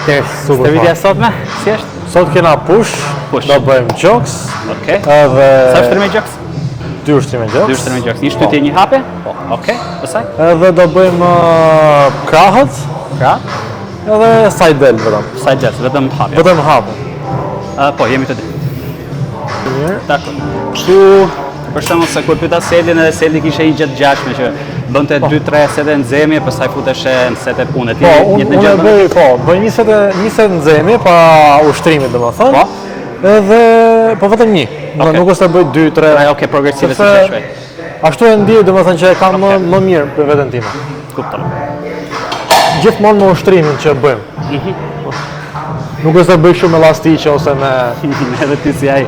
Stërvitja sotme, si është? Sot kena push, do bëjmë gjoks. Okej. Edhe... Sa ushtrime gjoks? 2 ushtrime gjoks. 2 ushtrime gjoks. Një shtytje, një hape? Po. Okej, pastaj? Edhe do bëjmë krahët. Krah? Edhe side del vetëm. Side del, vetëm hape. Vetëm hape. Po, jemi të dy. Mirë. Dakor. Kështu, për shembull se kur pyeta Selin, edhe Seli kishte një gjë të gjashme që bënte 2-3 sete nxemje, pastaj futeshe në sete pune. Po, unë bëj një set nxemje pa ushtrimit domethënë. Po. Edhe po vetëm një. Nuk është të bëj 2-3. Okej, progresive si shpejt. Ashtu e ndjej domethënë që e kam më mirë për veten time. Kupton. Gjithmonë me ushtrimin që bëjmë. Nuk është të bëj shumë elastike ose me... Edhe ti si ai.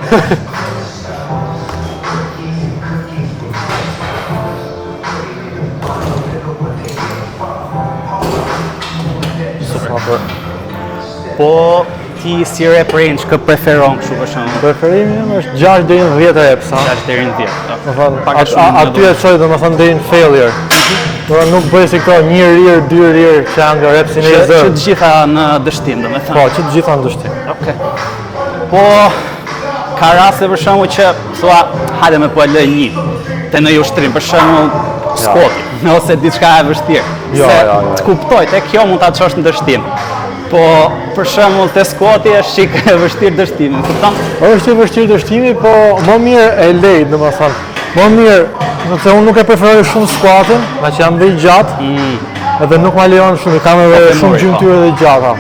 Po ti si rep range kë preferon kështu për shembull? Preferimi im është 6 deri në 10 reps, ha. 6 deri në 10. Aty e çoj domethënë deri në failure. Nuk bëj si këto 1 rir, 2 rir që janë nga repsin e 20. Që të gjitha në dështim, domethënë. Po, që të gjitha në dështim. Okej. Po ka raste për shembull që thua, hajde me po e lë një te në ushtrim, për shembull squati, ose diçka e vështirë. Se të kuptoj, te kjo mund ta çosh në dështim. Po për shembull te squati është çik e vështirë dështimi, kupton? Është e vështirë dështimi, po më mirë e lej, domethënë. Më mirë, nëse unë nuk e preferoj shumë squatin, nga që jam dhe i gjatë, edhe nuk ma lejon shumë, i kam edhe shumë gjymtyre dhe gjata.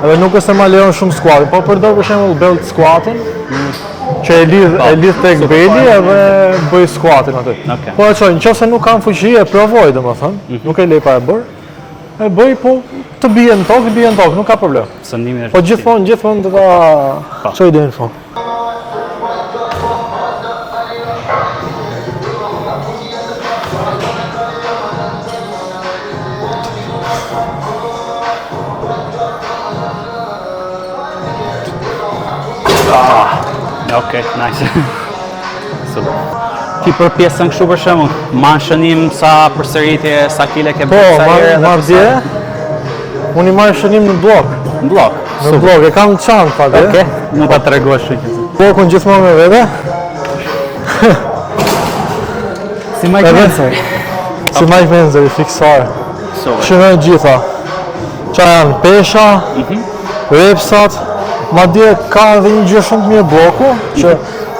Edhe nuk është se ma lejon shumë squatin, po përdor për shembull belt squatin, që e lidh tek beli edhe bëj squatin aty. Po e çoj, nëse nuk kam fuqi e provoj domethënë, nuk e lej pa e bërë. E bëj, po të bie në tokë, nuk ka problem. Sëndimi është. Po gjithmonë do ta çoj deri në fund. Okej, nice. Super. Ti për pjesën kështu për shembull, ma shënim sa përsëritje, sa kile ke bërë sa herë edhe madje. Unë i marr shënim në blok. Në blok. Në blok, e kam në çantë atë. Okej, mund ta tregosh këtë. Blokun gjithmonë me vete. Si Mike Menzer. Si Mike Menzer, fiksar. Shënojnë gjitha. Qa janë pesha, repsat, madje ka edhe një gjë shumë të mirë bloku, që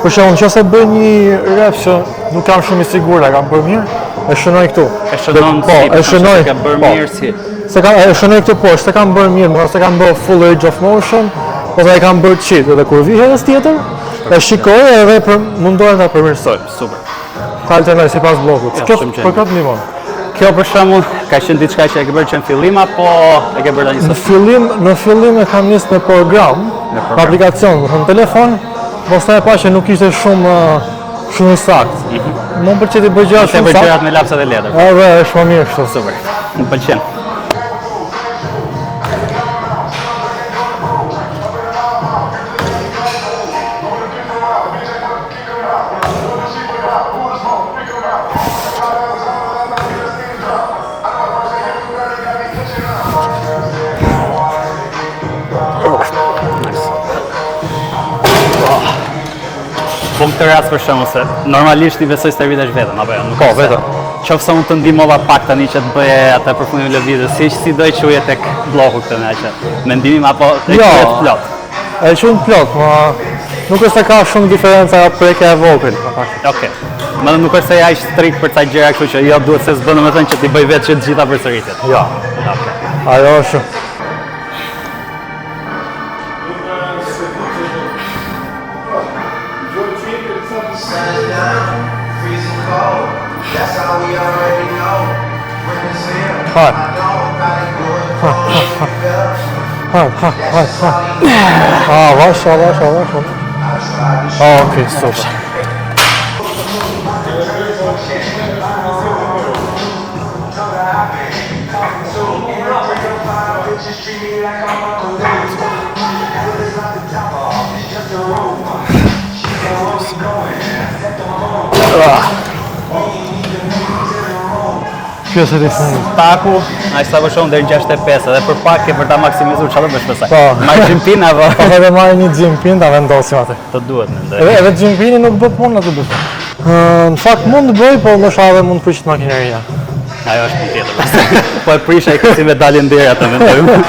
për shembull nëse bëj një rep që nuk jam shumë i sigurt e kam bërë mirë, e shënoj këtu. E shënon si, e shënoj ka bërë mirë si. Se e shënoj këtu poshtë, se kam bërë mirë, ose kam bërë full range of motion, ose e kam bërë cheat, edhe kur vi herës tjetër, e shikoj edhe mundohem ta përmirësoj. Super. Ta alternoj sipas blokut. Kjo për këtë ndihmon. Kjo për shembull ka qenë diçka që e ke bërë që në fillim apo e ke bërë tani sot? Në fillim e kam nisë në program, në aplikacion, në telefon, pastaj e pa që nuk ishte shumë i saktë. Më pëlqej të bëj gjëra shumë saktë. Të bëj gjërat me lapsat e letër. Edhe është më mirë kështu. Super. Më pëlqen. Po këtë rast për shembull se normalisht i besoj stërvitesh vetëm, apo jo? Po, vetëm. Qofse unë të ndihmova pak tani që të bëje atë përfundim lëvizjes, si do i çuje tek bloku këtë me aq. Mendimin apo e çuje plot. E çun plot, po nuk është se ka shumë diferenca prekja e vogël. Okej. Më nuk është se ja aq strikt për ca gjëra, kështu që jo duhet se s'bën domethënë që ti bëj vetë që të gjitha përsëritjet. Jo. Okej. Ajo është. Vasha. Okej, super. pjesët i fundit. Taku, ai sa vëshon deri në 65 edhe për pak e për ta maksimizuar çfarë bësh pastaj. Po. Marr gjimpin apo Edhe marrë një gjimpin ta vendosim atë. të duhet mendoj. Edhe gjimpini nuk bë punë atë bëj. Në fakt mund të bëj, po më shave mund të prishet makineria. Ajo është punë tjetër. Po e prisha e si me dalin deri atë mendoj.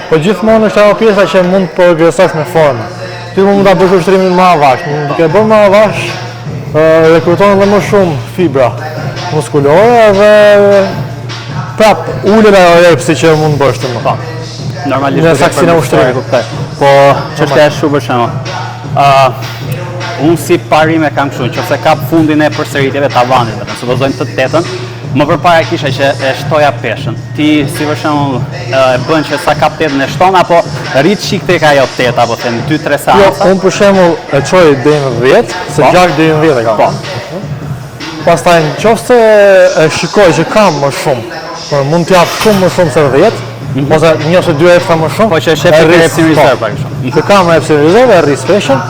Po gjithmonë është ajo pjesa që mund të progresosh me formë. Ti mund ta bësh ushtrimin më avash, mund të bën më avash, rekruton edhe më shumë fibra muskulore dhe prap ulet ajo repsi që mund të bësh ti më. Normalisht Në saksinë e ushtrimit. kuptoj. Po çështja është shumë për shembull. Unë si parim e kam kështu, nëse kap fundin e përsëritjeve tavanit, vetëm supozojmë të tetën, më përpara kisha që e shtoja peshën. Ti si për shembull e bën që sa kap tetën e shton apo rrit shik tek ajo tetë apo them 2-3 Jo, seanca. unë për shembull e çoj deri në 10, se 6 deri në 10 e kam. Po. Pastaj nëse e shikoj që kam më shumë, por mund të jap shumë më shumë se 10, ose një ose 2 ekstra më shumë. Po që e shef tek repsin rezervë për kështu. Të kam repsin rezervë, e rris peshën,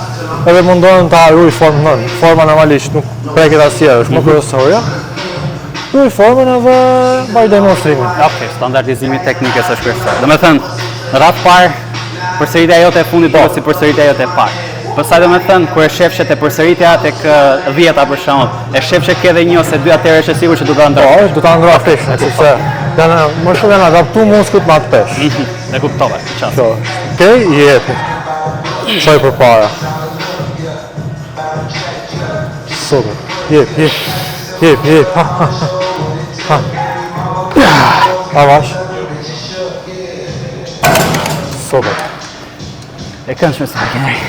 edhe mundohen ta ruaj formën. Forma normalisht nuk preket asnjëherë, është më kryesorja. Ruaj formën edhe vazhdoj me ushtrimin. Okej, standardizimi i teknikës është kryesor. Domethënë, në radhë parë përsëritja jote e fundit do si përsëritja jote e parë. Pastaj domethënë kur e shef që te përsëritja tek 10-a për shembull, e shef që ke edhe 1 ose 2 atëherë është e sigurt që do ta ndrosh. Po, do ta ngroh peshën, sepse janë më shumë janë adaptuar muskujt me atë peshë. E kuptova, çfarë. Kjo. Okej, jepi. Çoj përpara. Super. Jep. Ha. Avash. Super. E këndshme se makineri.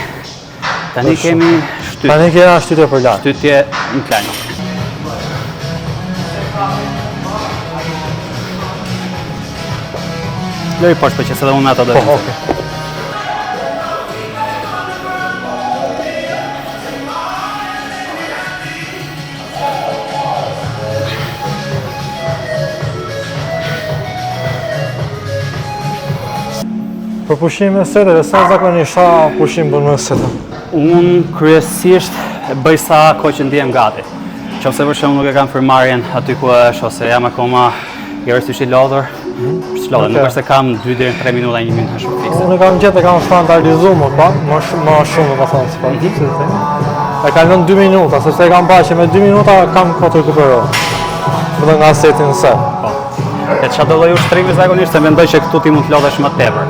Tani kemi shtytje. Tani kena shtytje për lart. Shtytje incline. Lëri poshtë për që se dhe unë ato dhe. Po, okay. Për pushim me seteve, sa zakonisht sa pushim bën me seteve? Unë kryesisht bëj sa kohë që ndihem gati. Qofse për shembull nuk e kam frymarrjen aty ku është ose jam akoma i rësysh i lodhur, nuk është se kam 2 deri në 3 minuta, 1 minutë shumë fikse. Unë kam gjetë e kam standardizuar më pak, më shumë më thonë si pak, si të them. E kalon 2 minuta, sepse e kam parë që me 2 minuta kam kohë të rekuperoj. Edhe nga setin se. E çfarë do lloj ushtrimi zakonisht se mendoj që këtu ti mund të lodhesh më tepër.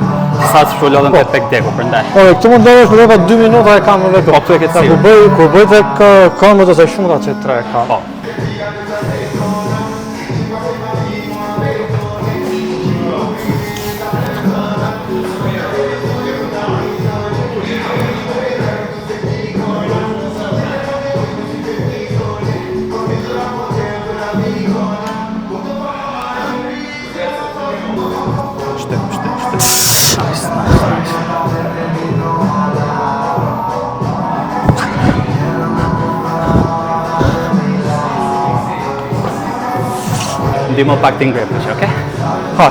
Sa të lodhen te tek deku, prandaj. Po, këtu mund të lodhesh për 2 minuta e kam edhe këtu. Po, këtu e ke sigurt. Kur bëj tek këmbët ose shumëta që 3 ka. Po. Ndihmo pak të ngrepesh, okay? Ha.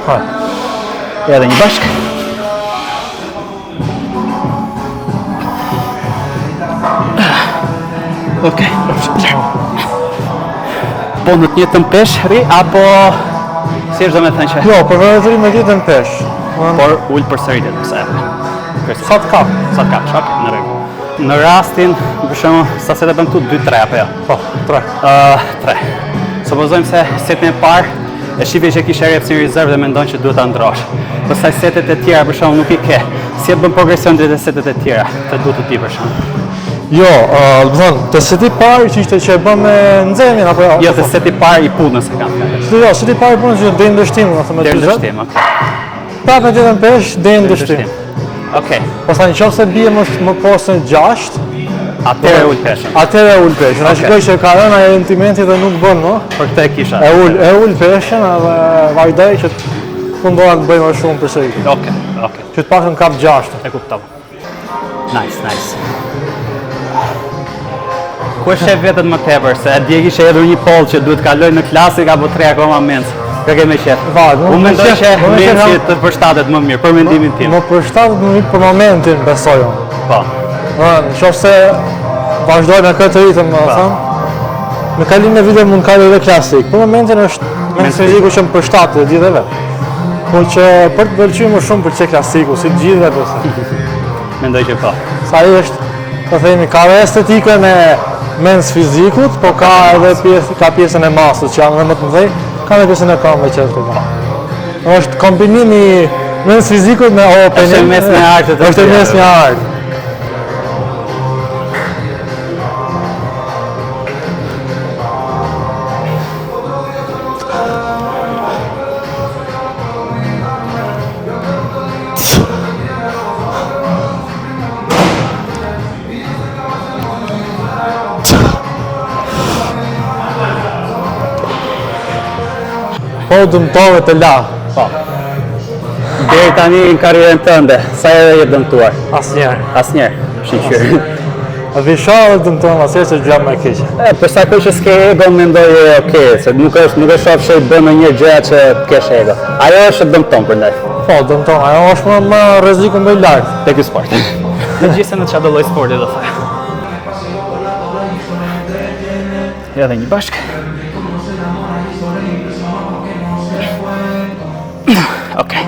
Ha. Edhe një bashk. Okej. Po në të njëjtën peshë rri apo si është domethënë që Jo, për vërtetëri me ditën pesh. por ul përsëritjet pse? Sa të kap? Sa të kapsh, okay, në rregull. Në rastin, për shembull, sa se të bën këtu 2-3 apo jo? Po, 3. 3. Supozojmë se setin e parë e shifi që kishe repsin rezervë dhe mendon që duhet ta ndrosh. Pastaj setet e tjera për shembull nuk i ke. Si e bën progresion drejt setet e tjera? Të duhet të di për shembull. Jo, do të thonë, të seti parë që ishte që e bën me nxemin apo Jo, të seti parë i punës e kam fjalë. Jo, seti parë punës që deri në dështim, do të thënë me Deri në 40. dështim, okay. Prapë në ditën pesh deri në dështim. Okej. Pastaj nëse bie më poshtë në 6, Atëherë ul peshën. atëherë ul peshën. A shikoj që ka rënë ajo intimenti dhe nuk bën, no? Për këtë e kisha. E ul peshën edhe vajdoj që mundohet të bëj më shumë përsëritje. Okej. Që të paktën kap 6. E kuptova. Nice. Ku e shef vetët më tepër, se dje kishe hedhur një poll që duhet kaloj në klasik apo 3 akoma mens. Ka ke me qef? Vajt, Unë mendoj që Mensi të përshtatet më mirë, për mendimin tim. Më përshtatet më mirë për momentin, besoj unë. Po. Qofse vazhdoj me këtë ritëm, më thëmë, me kalim e vite mund kalli edhe klasik. Për momentin është Mensi fiziku që më përshtatet dhe gjithë dhe vetë. Po që për të pëlqyer më shumë për që klasiku, si gjithë dhe përse. Mendoj që po. Sa i është, të themi, ka dhe estetikën e mens fizikut, po ka edhe pjesën e masës që janë dhe më të mëdhej, ka dhe pjesën e kamëve që të ka. është kombinimi mens fizikut me openin. Është mes një artë. Është mes një artë. Po dëmtove të la. Po. Deri tani në karrierën tënde, sa herë je dëmtuar? Asnjëherë. Asnjëherë, shiqyr. A visharë dëmton asnjëherë se gjë më e keqe. Për sa kohë që s'ke ego, mendoj okay, se nuk e shoh se bën ndonjë gjë që të kesh ego. Ajo është dëmton prandaj. Po, dëmton. Ajo është më rreziku më i lartë te ky sport. Të gjithë në çdo lloj sporti do thaj. Ja dhe një bashk. Okej.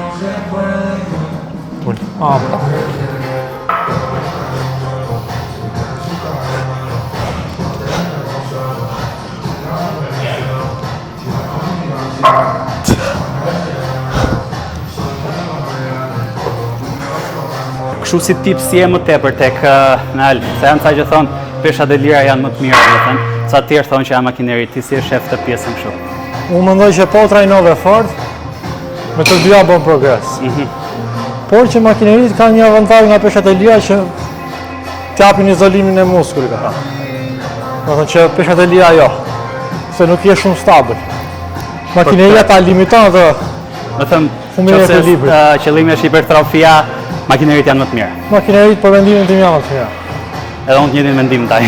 Kështu si tip si e më tepër tek Nal, se janë ca që thonë peshat e lira janë më të mira, do thënë, ca të tjerë thonë që janë makineri, ti si e shef të pjesën kështu. Unë mendoj që po trajnove fort, me të dyja bën progres. Por që makinerit ka një avantazh nga peshat e lira që t'japin izolimin e muskulit. Do thënë që peshat e lira jo, se nuk je shumë stabil. Makineria ta limiton atë. Do thënë, nëse qëllimi është hipertrofia, makinerit janë më të mira. Makinerit për mendimin tim janë më të mira. Edhe unë të njëjtin mendim ndaj.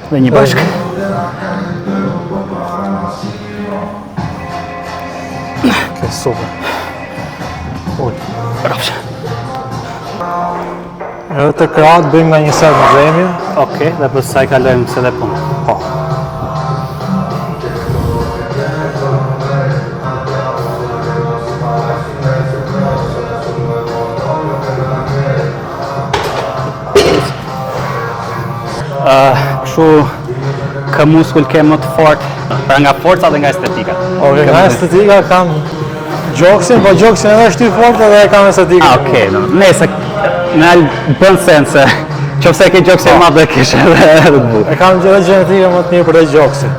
Dhe një bashk. Ke super. Bravo. Edhe të krahat bëjmë nga një set në zemje. Okej, dhe për saj kalojmë se dhe punë. Po. Kështu kë muskull ke më të fort, pra nga forca dhe nga estetika. Oke, nga estetika kam gjoksin, po gjoksin edhe shty fort edhe kam estetika. Okej, nëse në bën sens se qofse ke gjoksin madh dhe kish edhe të bukur. E kam edhe gjenetika më të mirë për e gjoksin.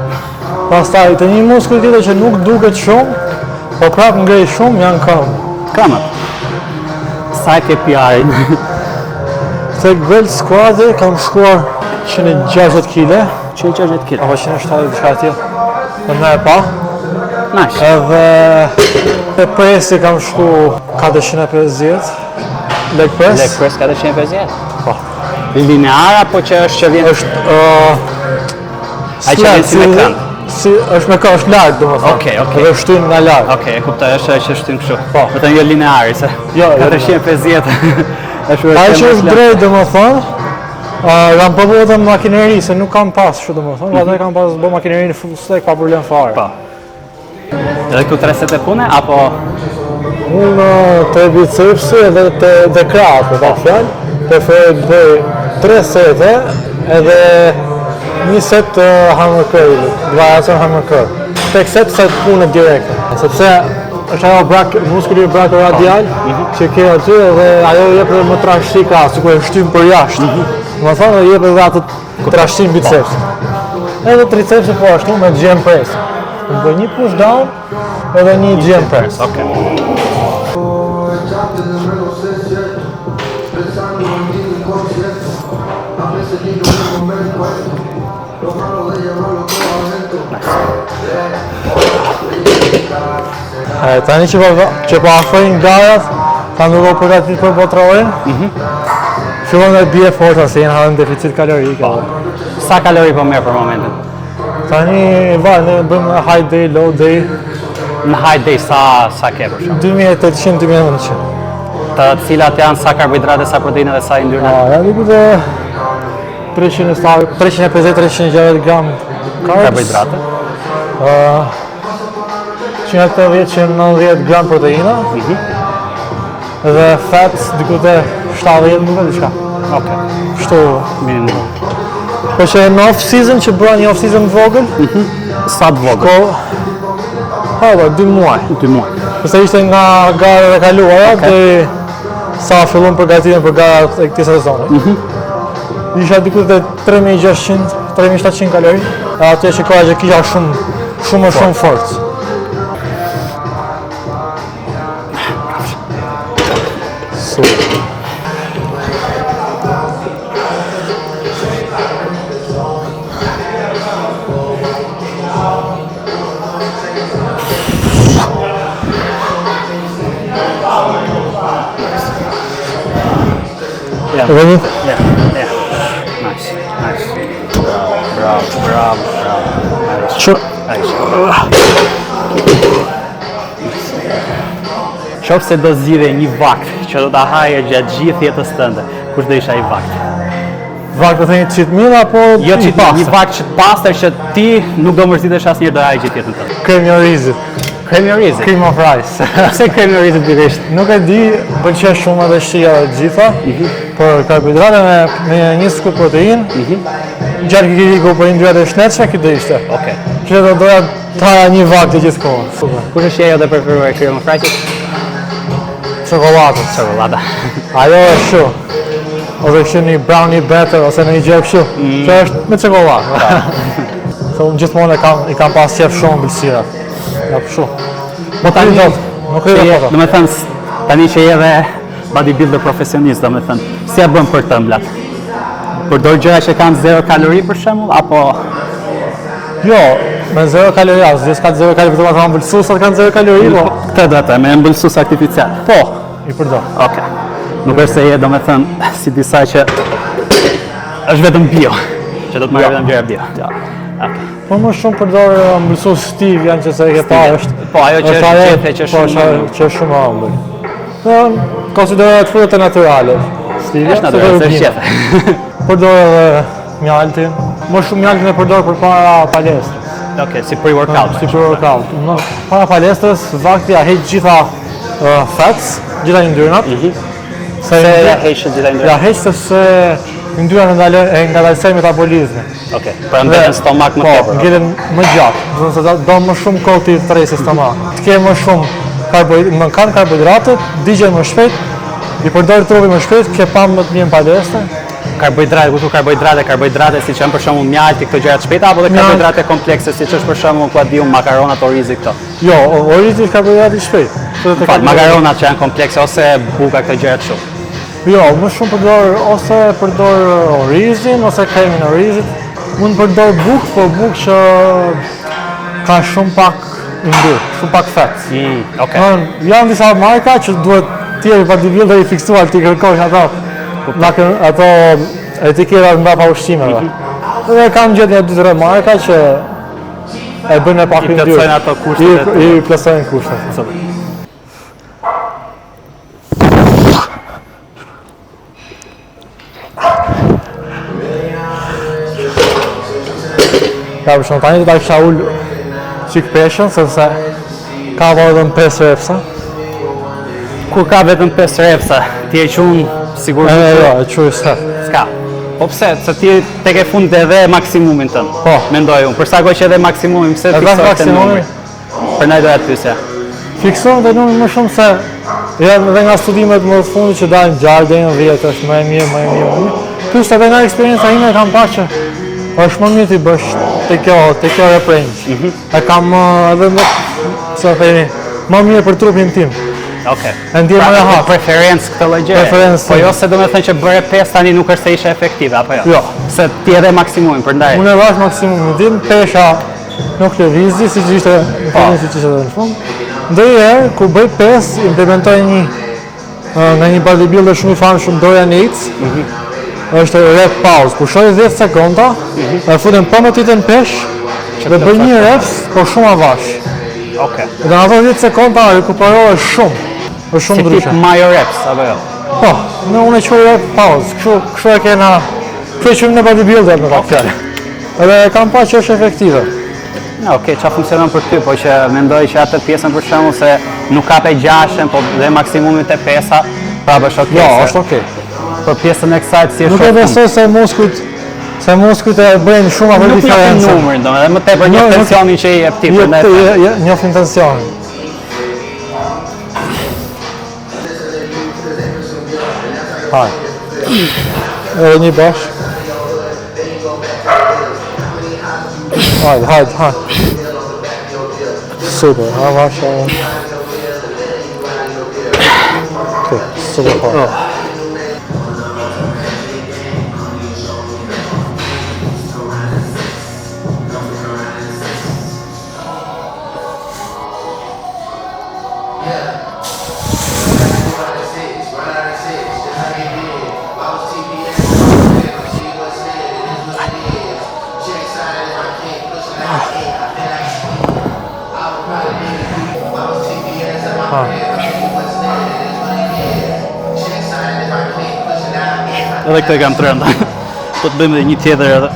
Pastaj të një muskull tjetër që nuk duket shumë, po prap ngrej shumë janë këmbë. Këmbët. Sa ke PR-in? Tek belt squat kam shkuar 160 kg. 160 kg. Apo 170 diçka tjetër. Po më e pa. Nice. Edhe e presi kam shku 450. Leg press. Leg press 450. Po. Linear apo që është që vjen? Është ai që vjen si me këmbë. Si është me këmbë, është lart domethënë. Okej. Dhe shtyn nga lart. Okej, e kuptoj, është që shtyn kështu. Po. Do të thënë jo lineari se. Jo, 450. Ai që është drejt domethënë, kam provuar edhe makineri se nuk kam pas kështu domethënë, atë kam pas bë makineri full stack pa problem fare. Po. Edhe këtu 3 sete pune apo unë të bicepsi edhe të krahut, po fjalë, preferoj të bëj 3 sete edhe një set hammer curl, variacion hammer curl. Tek set punë direkte, sepse është ajo muskuli braku radial që ke aty dhe ajo jep edhe më trashësi ka, sikur e shtyn për jashtë. Domethënë jep edhe atë trashësim biceps. Edhe tricepsi po ashtu me GM press. Unë bëj një push down edhe një GM press. Okej. Tani që po afrojnë garat, kam duke përgatit për botrorin. Fillon dhe bie forta se jenë harën deficit kalorik. Sa kalori po merr për momentin? Tani ne bëjmë high day, low day. Në high day sa ke për shkak? 2800-2900. Të cilat janë sa karbohidrate, sa proteine dhe sa yndyrna? Ja diku të 350-360 gram Karbohidrate. 180-190 gram proteina. Dhe fat diku të 70 nuk e di çka. Okej. Kështu. Minimum. Po që në off-season që bëra një off-season të vogël, Sa të vogël? 2 muaj. 2 muaj. Përse ishte nga garat e kaluara dhe sa fillon përgatitjen për garat e këtij sezoni. Isha diku te 3600-3700 kalori. Atë që koha që kisha shumë fort. Yeah. Ready? Yeah. Nice. Bravo. Sure. Qoftë se do zgjidhe një vakt që do ta haje gjatë gjithë jetës tënde, kush do isha ai vakt? Vakt do thënë çit mirë apo Jo që një vakt që të pastër që ti nuk do mërzitesh asnjëherë do haje gjithë jetën tënde. kremi orizit. Kremi orizit. Cream of rice. Pse kremi orizit pikërisht? Nuk e di, pëlqen shumë edhe shija dhe gjitha, për karbohidrate me një skup protein, gjatë kikiriku për yndyrrat e shnetshme, këtë ishte. Okej. Që do doja të haja një vakt të gjithë kohën. Kush është ajo dhe preferuar kremi of rice? Çokoladës. Çokolada. Ajo është shu. Ose kështu një brownie batter ose në një gjë kështu. Që është me çokoladë. Se unë gjithmonë i kam pas qef shumë ëmbëlsira. Ja kështu. Po tani Nuk e di foto. do të thënë tani që je edhe bodybuilder profesionist, do të thënë, si ja bën për të ëmblat? Përdor gjëra që kanë 0 kalori për shembull apo Jo, me 0 kalori, asgjë s'ka 0 kalori, vetëm ata ëmbëlsuesat kanë 0 kalori, po. këtë do të me ëmbëlsues artificial? Po, i përdor. Okej. Nuk është se je do të thënë si disa që është vetëm bio, që do të marrë vetëm gjëra bio. Ja. Okej. Po më shumë përdor ëmbëlsues stiv janë që se e ke pa është. Po ajo që është qefe që është që është shumë ëmbël. Po konsiderohet frutat e natyrale. Stili është natyral, është qefe. Përdor edhe mjaltin. Më shumë mjaltin e përdor përpara palestrës. Okej, si pre-workout. Si pre-workout. Para palestrës vakti ja heq gjitha fats, gjitha yndyrnat. Se ja heqë gjitha yndyrnat. Ja heq sepse yndyrnat ngadalsojnë metabolizmin. Okej. Pra mbeten stomak më tepër. Po, ngelen më gjatë. Do të thotë do më shumë kohë të thresë stomak. Të ke më shumë karbohidrate, digjen më shpejt, i përdor trupi më shpejt, ke pa më të mirë në palestër. Karbohidrate siç janë për shembull mjalti, këto gjëra të shpejta apo dhe karbohidrate komplekse siç është për shembull ku diu makaronat, orizi këto. Jo, orizi është karbohidrati i shpejt. Makaronat që janë komplekse ose buka këto gjëra kështu. Jo, më shumë përdor orizin ose kremin e orizit. Mund përdor bukë, po bukë që ka shumë pak yndyrë, shumë pak fat. Okej. Janë disa marka që duhet tjerë bodybuilder i fiksuar ti kërkosh ato etiketat mbrapa ushqimeve. Dhe kam gjetur një 2-3 marka që e bën me pak yndyrë. I plotësojnë ato kushtet. I plotësojnë kushtet. Ka për shumë tani të ta kisha ullë qik peshën, sepse ka vetëm 5 repsa. Kur ka vetëm 5 repsa, ti e qunë sigur Jo, e quj s'ka. S'ka. Po pse? Se ti tek e fundit edhe maksimumin tënd. Po. Mendoj unë. Për sa kohë që edhe maksimumin, pse fiksohet te numri? Për ndaj doja të pyesja. Fiksohet te numri më shumë se janë edhe nga studimet më të fundit që dalin 6 deri në 10 është më e mirë. Plus edhe nga eksperienca ime kam pasur që është më mirë ti bësh te kjo range. E kam edhe më më mirë për trupin tim. Okej. E ndjem më rehat. Preferencë këtë lloj gjëje. Po jo se do të thënë që bëre 5 tani nuk është se ishe efektive apo jo. Jo. Se ti edhe maksimumin prandaj. Unë e vash maksimumin tim, pesha nuk lëvizdi siç ishte në fund siç ishte në fund. Ndonjëherë kur bëj 5 implementoj nga një bodybuilder shumë i famshëm Dorian Yates. Është rep pauzë, pushoj 10 sekonda, e futen pa më titën pesh, dhe bëj një reps, por shumë avash. Okej. Dhe në ato 10 sekonda rekuperohet shumë. Është shumë ndryshe. Si tip Majo reps, apo jo? Po, unë e quaj rep pauzë, kështu e kena, kështu e quajmë në bodybuilder në fakt fjalë. Edhe kam pa që është efektive. Okej, çfarë funksionon për ty, po që mendoj që atë pjesën për shembull se nuk ka pe 6-ën, po dhe maksimumi te 5-a, prapë është okej. Jo, është okej. Për pjesën e kësaj si është. Nuk e besoj se muskujt e bëjnë shumë atë diferencë. Nuk njofin numrin, domethënë më tepër një tensionin që i jep ti prandaj. Njofin tensionin. Haj. Edhe një bashkë. Hajde. Super, avash. Okej, super hard. Edhe këtë kam të rënda. Po të bëjmë edhe një tjetër edhe.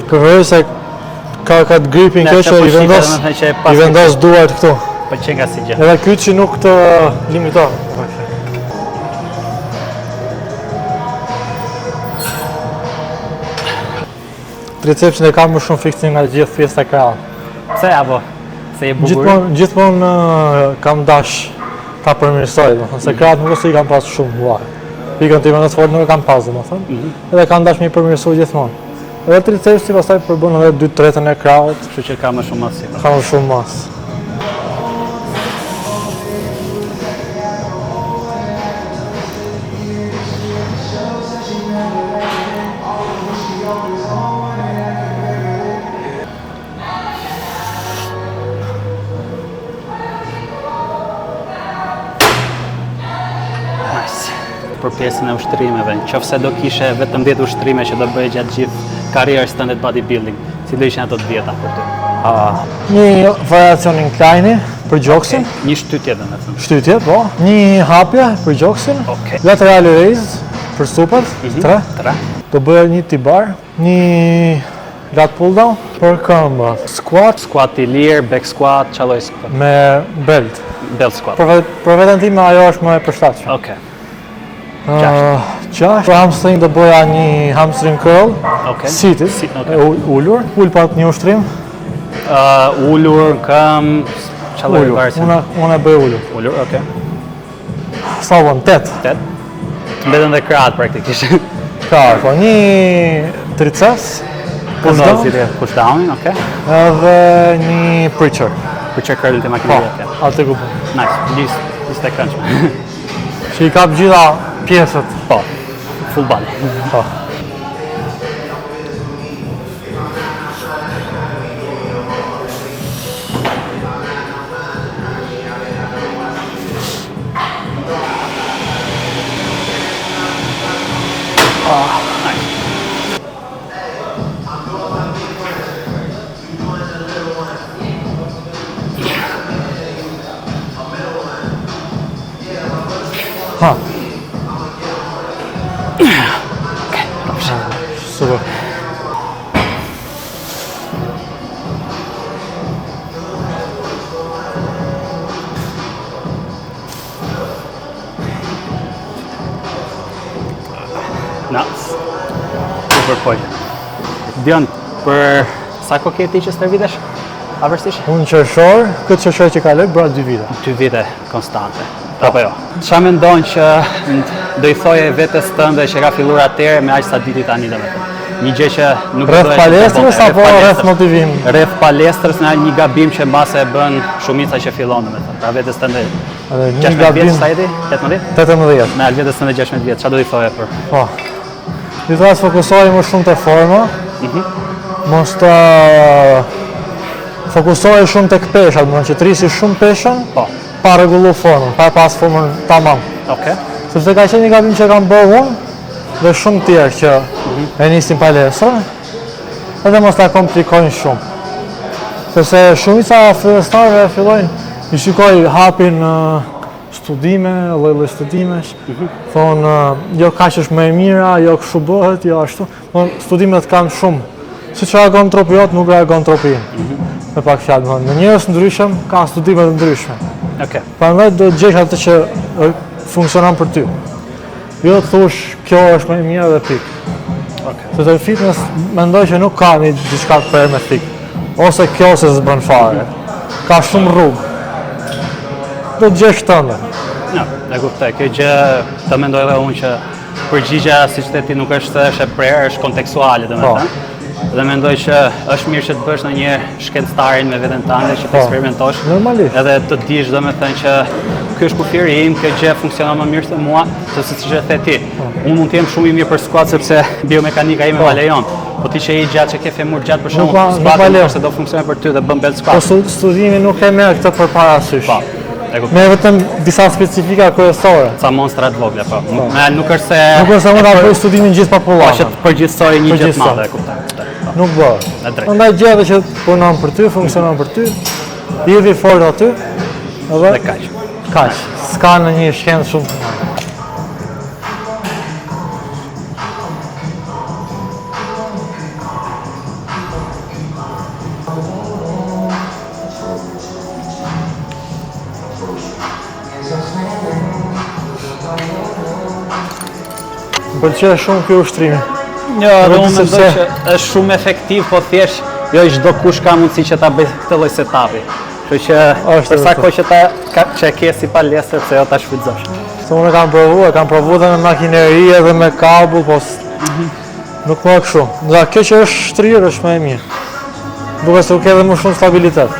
Përvojë se ka të gripin kjo që i vendos duart këtu. Po që nga si gjë. Edhe ky që nuk të limiton. Tricepsin e kam më shumë fiksin nga gjithë pjesë e krahut. Pse apo? Se e bukur? Gjithmonë kam dash ta përmirësoj, domethënë se krahut nuk është se i kam pas shumë huaj. Pikën time në sport nuk e kam pas, domethënë. Edhe kam dash më përmirësoj gjithmonë. Edhe tricepsi pastaj përbën edhe 2/3 e krahut, kështu që ka më shumë masë. Ka më shumë masë. Për pjesën e ushtrimeve, nëse do kishe vetëm 10 ushtrime që do bëje gjatë gjithë karrierës tënde bodybuilding, si do ishin ato 10-ta për ty? Një variacion incline për gjoksin. Një shtytje domethënë. Shtytje, po. Një hapje për gjoksin. Lateral raise për supët, 3. Do bëja një T-bar, një lat pull down për këmbë. Squat i lirë, back squat, çalloj squat. Me belt. Belt squat. Për veten time ajo është më e përshtatshme. Okej. 6. Për hamstring do bëja një hamstring curl, seated, ullur, ullpat një ushtrim. Ullur, këm, qalloj varsin. Unë e bëj ullur. Ullur, okej. Sa vën, 8. Të mbetën dhe krahët praktikisht. Krahët, po një triceps, push down, okej. Edhe një preacher. Preacher curl të makinit, okej. Atë e kupon. Nice, listë e këndshme. Që i kap gjitha pjesët. Po, full body. Po. Super. Nice. Super point. Dion, për sa kohë ke ti që stërvitesh? Avërsisht? Unë qershor, këtë qershor që kaloj, bra 2 vite. 2 vite konstante. Apo jo? Qa mendon që do i thoje vetes tënde që ka filluar atëherë me aq sa diti tani domethënë? Një gjë që nuk do të rreth palestrës apo rreth motivim? Rreth palestrës në një gabim që mbase e bën shumica që fillon domethënë. Pra vetes tënde. Një gabim sa jeti? 18? 18. Me vetes tënde 16 vjet. Çfarë do i thoje për? Po. Dita fokusohej më shumë te forma. Mos të fokusohej shumë tek peshat, do të thonë që trisi shumë peshën, pa rregullu formën, pa pas formën tamam. Okej. Sepse ka qenë një gabim që kam bërë unë dhe shumë tjerë që e nisin palestrën, edhe mos ta komplikojnë shumë. Sepse shumica fillestarëve fillojnë i shikoj hapin studime, lloj studimesh, thonë jo kaq është më e mira, jo kështu bëhet, jo ashtu. Thonë studimet kanë shumë. Siç reagon trupi jot, nuk reagon trupi im. Me pak fjalë, thonë, në njerëz ndryshëm ka studime të ndryshme. Okej. Prandaj do të gjesh atë që funksionon për ty. Jo të thush kjo është më e mira dhe pikë. Okej. Sepse fitness mendoj që nuk ka një diçka të hermetik. Ose kjo se s'bën fare. Ka shumë rrugë. Do të gjesh tënde. No, e kuptoj. Kjo gjë të mendoj edhe unë që përgjigja siç the ti nuk është e prerë, është kontekstuale, domethënë. Dhe mendoj që është mirë që të bësh në një shkencëtarin me veten tënde që të eksperimentosh. Normalisht. Edhe të dish domethënë që ky është kufiri im, kjo gjë funksionon më mirë se mua, sepse siç e the ti, unë mund të jem shumë i mirë për squat sepse biomekanika ime ma lejon. Po ti që je i gjatë që ke femur gjatë për shkakun, squat ose do funksionojë për ty dhe bën bel squat. Po studimi nuk e merr këtë përpara sysh. Po. Me vetëm disa specifika kryesore. Ca monstra të vogla, po. Nuk është se Nuk është se mund ta bëj studimin gjithë popullatën. që të përgjithësoj një gjë të madhe, e kuptoj. Nuk bëhet. Prandaj gjëra që punon për ty, funksionon për ty, lidhi fort aty, edhe kaq. Kaq. S'ka në një shkencë shumë. Më pëlqej shumë ky ushtrimi. Jo, dhe unë mendoj që është shumë efektiv, po thjesht jo çdo kush ka mundësi që ta bëj këtë lloj setupi. Kështu që për sa kohë që e ke si palestër pse jo ta shfrytëzosh. Se unë kam provuar edhe me makineri edhe me kabull, po nuk më kështu. Nga kjo që është shtrirë është më e mirë. Duke se u ke edhe më shumë stabilitet.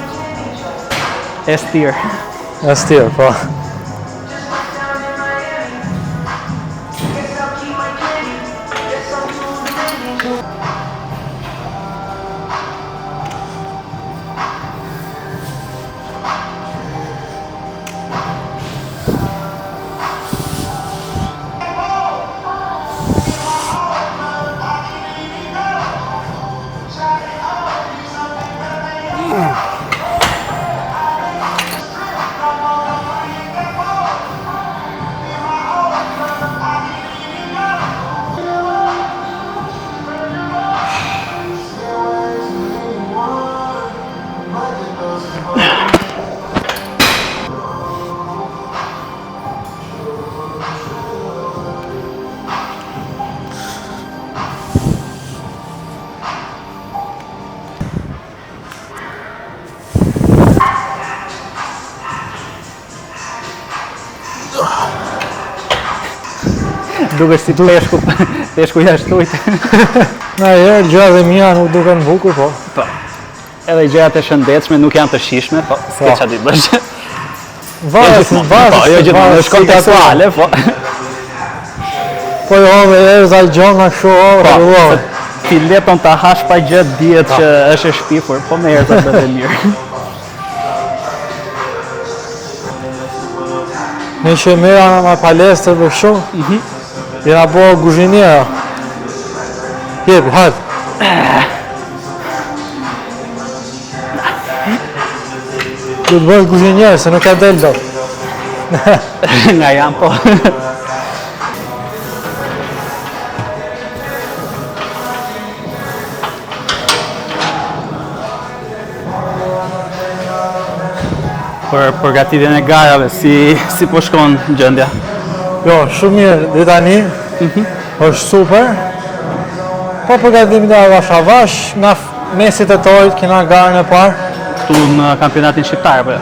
E stirë. E stirë, po. Duke si peshku jashtë ujtë. Na herë gjërat e mia nuk duken bukur, po. Po. Edhe gjërat e shëndetshme nuk janë të shishme, po s'ke çfarë të bësh. Varet, jo gjithmonë, është kontekstuale, po. Po jo, me erza gjona kështu, rregullohet. Ti leton ta hash pa gjë dihet që është e shpifur, po me erza bëhet mirë. Ne që mera në palestër për shumë, jena bo guzhiniera. Jepi, hajtë. Du të bësh guzhinierë, se nuk e del do. Nga jam, po. Për përgatitjen e garave, si po shkon gjendja? Jo, shumë mirë, dhe tani, është super. Po përgatitim dhe avash, nga mesit e tojt, kina garën e parë. Këtu në kampionatin shqiptar, po?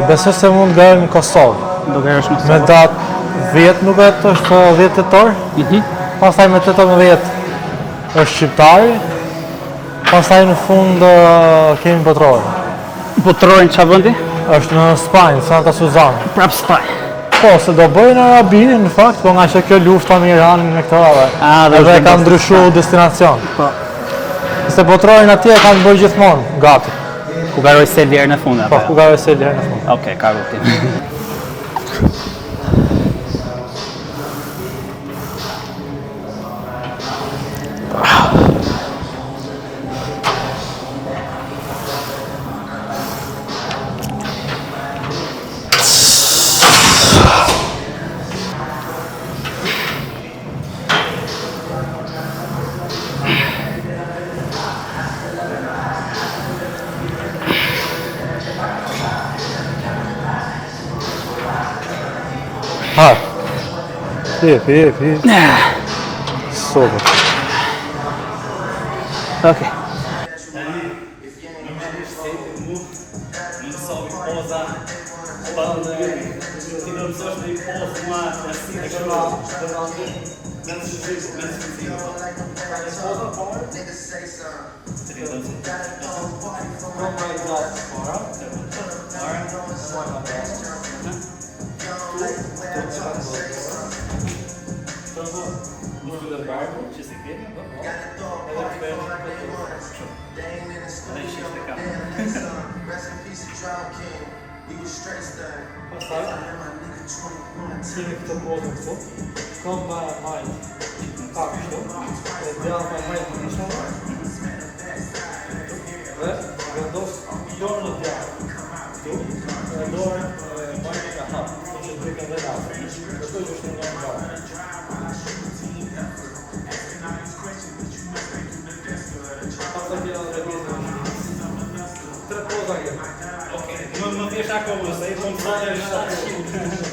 Besoj se mund gërë në Kosovë. Do gërë është në Kosovë? Me datë 10 nuk e të është 10 tetor. Pastaj me 18 është shqiptari. Pastaj në fund kemi botrorin. Botrorin çfarë vendi? Është në Spanjë, Santa Suzana. Prap Spanjë. Po, se do bëjnë Arabinin në fakt, po nga që kjo lufta me Iranin me këtërave. Edhe ka ndryshu destinacion. Po. Se botrojnë atje kanë bërë gjithmonë, gati. Ku garoj sel herë në fund, Po, ku garoj sel herë në fund. Okej, ka ruptim. Ha. Jep. Super. Okej. Kemi këtë pozën këtu, kom me majtë në kapë kështu, dhe djallë me majtë në shumë, dhe vendos dorën në djallë këtu, dhe dorën majtë ka hapë, që të bëjke dhe lasë, dhe të është një në gjarë. Pasë të kjera dhe vjetë tre poza kemi. Më thjesht akome, se i tonë zanje 700.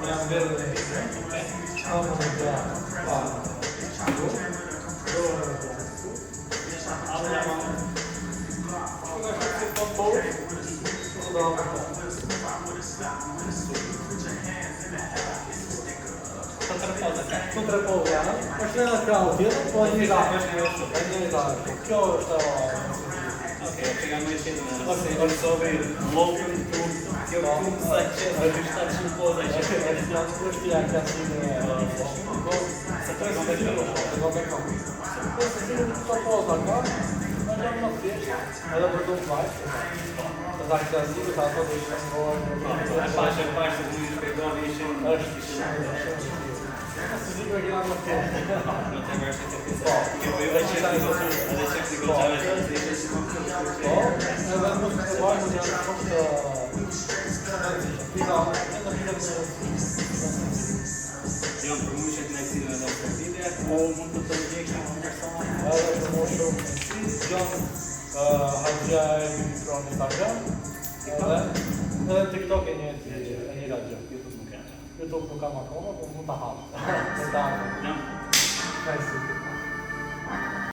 Jam verë dhe shkallë në gjarë, parë. Dorën në gjarë. Adë jam anë. Këtë është që të porë, këtë da më të. Të tre pozë janë, është një krahë tjetër, po e një rafë është një rafë. Kjo është Okej, që nga më e qenë në përsovi lopën të kjo punë sa që në 700 poza që janë kështia klasinë se të regon dhe qërë, të regon dhe kam. Po se që në të poza ka, në gjëmë në thjeshtë, edhe për të të vajtë. Të zakë klasinë, të ato dhe ishtë në gojë. e pashë të një shpegoni ishin Si zhipër kina më thjeshtë. në të mërështë të pisa. Kjo po i dhe që të edhe që të gojave të Po, edhe mund të vajnë në janë shumë të pika, janë për mu që të nëjësime dhe të video, po mund të ndjekshme në persona. edhe për mu shumë John Haqja e mikro në Instagram, edhe TikTok e një Haqja. YouTube nuk kam akoma, po mund të hapë. Mund të hapë.